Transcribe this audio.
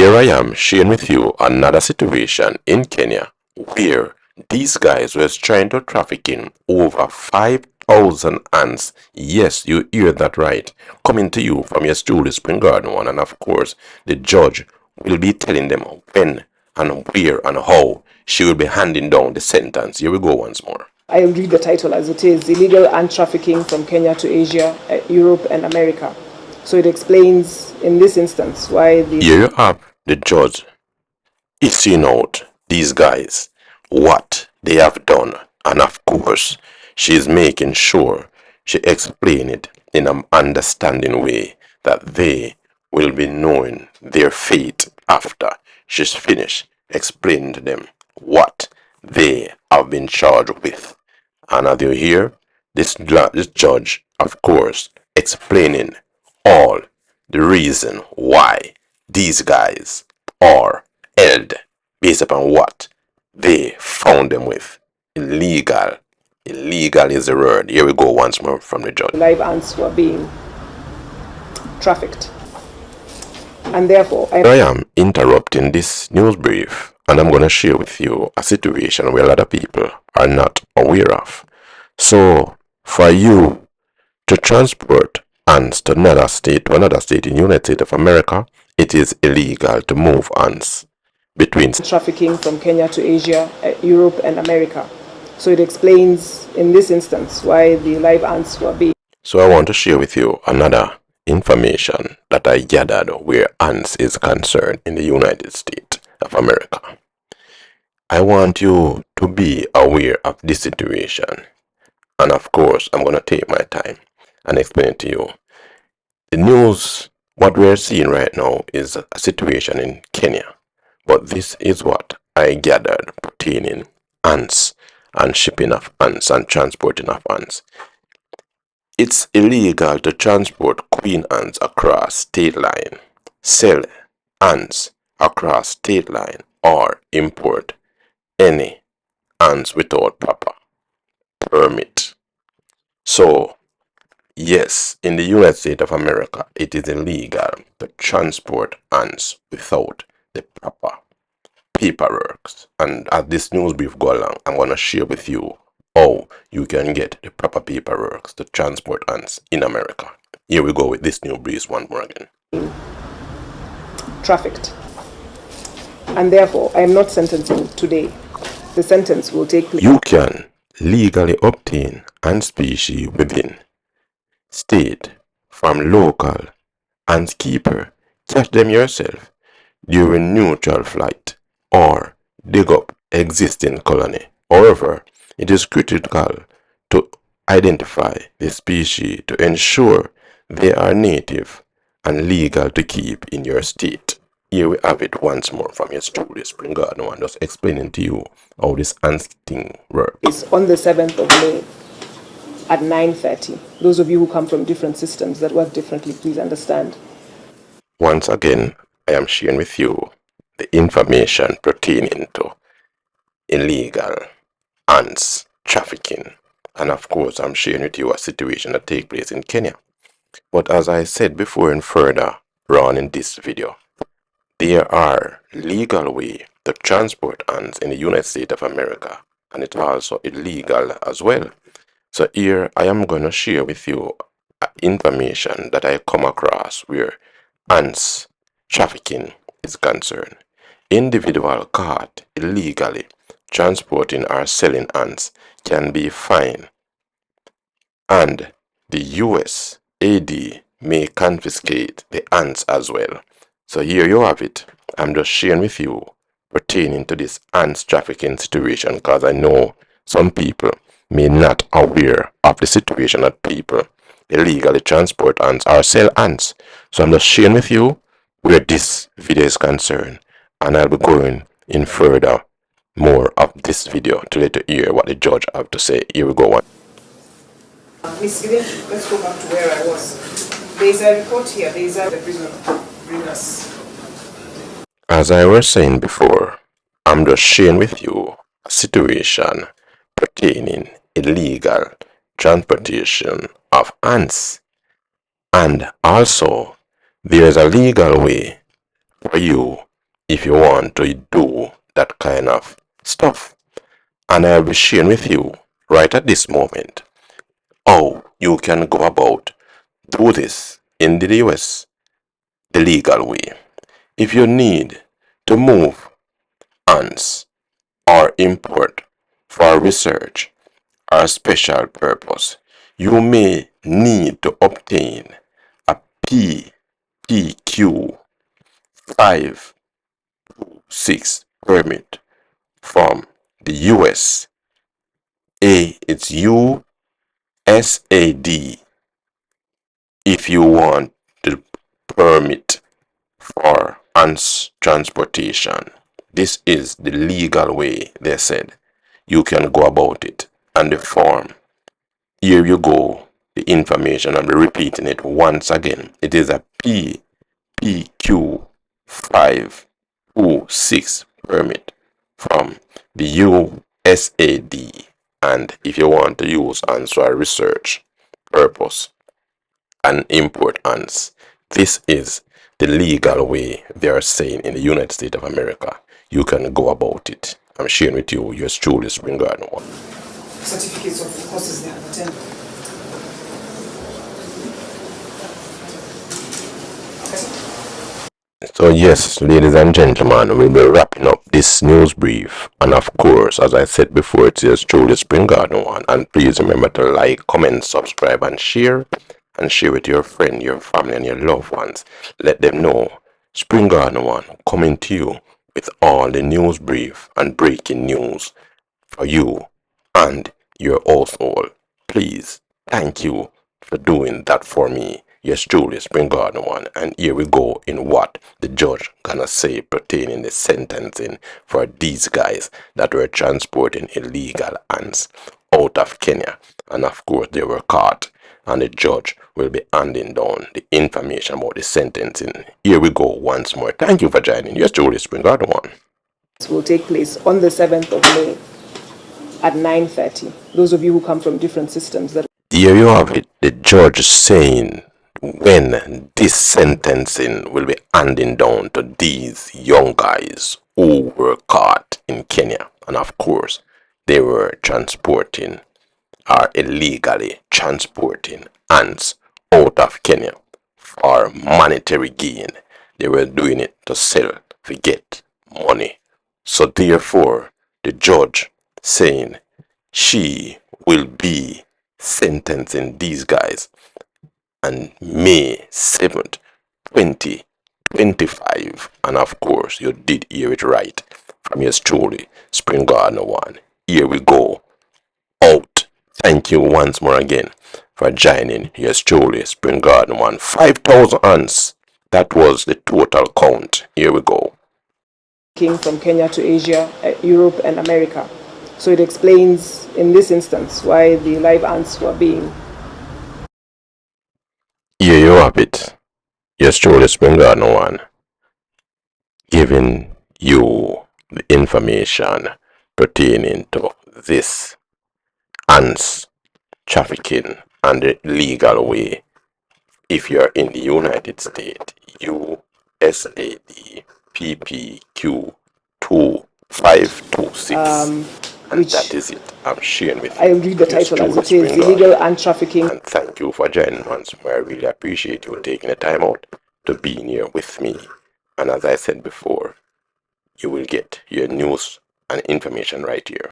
Here I am sharing with you another situation in Kenya where these guys were trying to traffic in over 5,000 ants. Yes, you hear that right. Coming to you from your studio Spring Garden one, and of course the judge will be telling them when and where and how she will be handing down the sentence. Here we go once more. I'll read the title as it is: Illegal Ant Trafficking from Kenya to Asia, Europe and America. So it explains in this instance why the... Here you have the judge issuing out these guys what they have done, and of course she is making sure she explain it in an understanding way that they will be knowing their fate after she's finished explaining to them what they have been charged with. And as you hear this judge, of course, explaining all the reason why these guys are held based upon what they found them with. Illegal. Illegal is the word. Here we go once more from the judge. Live ants were being trafficked. And therefore, I am interrupting this news brief, and I'm going to share with you a situation where a lot of people are not aware of. So, for you to transport ants to another state in the United States of America, it is illegal to move ants between trafficking from Kenya to Asia, Europe and America. So it explains in this instance why the live ants were being... So I want to share with you another information that I gathered where ants is concerned in the United States of America. I want you to be aware of this situation, and of course I'm going to take my time and explain it to you. The news, what we're seeing right now is a situation in Kenya, but this is what I gathered pertaining ants and shipping of ants and transporting of ants. It's illegal to transport queen ants across state line, sell ants across state line, or import any ants without proper permit. So, yes, in the United States of America, it is illegal to transport ants without the proper paperwork. And as this news brief go along, I'm going to share with you how you can get the proper paperwork to transport ants in America. Here we go with this new breeze one more again. Trafficked. And therefore, I am not sentencing today. The sentence will take place. You can legally obtain ant species within state from local ant keeper. Catch them yourself during neutral flight or dig up existing colony. However, it is critical to identify the species to ensure they are native and legal to keep in your state. Here we have it once more from your studio Spring Garden one, just explaining to you how this ant thing works. It's on the 7th of May at 9:30. Those of you who come from different systems that work differently, please understand. Once again, I am sharing with you the information pertaining to illegal ants trafficking, and of course I'm sharing with you a situation that takes place in Kenya. But as I said before and further on in this video, there are legal ways to transport ants in the United States of America, and it's also illegal as well. So here I am going to share with you information that I come across where ants trafficking is concerned. Individual caught illegally transporting or selling ants can be fined, and the USAID may confiscate the ants as well. So here you have it. I'm just sharing with you pertaining to this ants trafficking situation, because I know some people may not aware of the situation that people illegally transport ants or sell ants. So I'm just sharing with you where this video is concerned, and I'll be going in further more of this video to let you hear what the judge have to say. Here we go. Miss Gideon, let's go back to where I was. There is a report here. There is a prison bring us. As I was saying before, I'm just sharing with you a situation pertaining illegal transportation of ants, and also there's a legal way for you if you want to do that kind of stuff. And I'll be sharing with you right at this moment how you can go about do this in the US the legal way. If you need to move ants or import for research or special purpose, you may need to obtain a PPQ 526 permit from the US. It's USAD if you want the permit for ants transportation. This is the legal way, they said. You can go about it. And the form, here you go. The information, I'm repeating it once again. It is a PPQ 526 permit from the USAD. And if you want to use ants for research purpose and import ants, this is the legal way they are saying in the United States of America. You can go about it. I'm sharing with you yours truly, Spring Garden One. Certificates of courses they have attended. So yes, ladies and gentlemen, we'll be wrapping up this news brief. And of course, as I said before, it's yours truly, Spring Garden One. And please remember to like, comment, subscribe, and share. And share with your friend, your family, and your loved ones. Let them know Spring Garden One coming to you with all the news brief and breaking news for you and your household. Please, thank you for doing that for me. Yes, truly, Spring Garden One. And here we go in what the judge gonna say pertaining the sentencing for these guys that were transporting illegal ants out of Kenya. And of course, they were caught. And the judge will be handing down the information about the sentencing. Here we go once more. Thank you for joining. Yes, truly, Spring Garden One. This will take place on the 7th of May at 9:30. Those of you who come from different systems that. Here you have it, the judge saying when this sentencing will be handing down to these young guys who were caught in Kenya. And of course, they were transporting or illegally transporting ants out of Kenya for monetary gain. They were doing it to sell, to get money. So therefore, the judge saying she will be sentencing these guys on May 7th, 2025. And of course, you did hear it right from yours truly, Spring Garden One. Here we go. Out. Thank you once more again for joining yours truly, Spring Garden One. 5,000 ants. That was the total count. Here we go. From Kenya to Asia, Europe, and America. So it explains in this instance why the live ants were being. Here you have it. Yours truly, Spring Garden One, giving you the information pertaining to this ants trafficking and the legal way. If you're in the United States, USAD PPQ 2526. And that is it. I'm sharing with you. I'll read the title as it is, Illegal Ant Trafficking. And thank you for joining once more. I really appreciate you taking the time out to be here with me. And as I said before, you will get your news and information right here.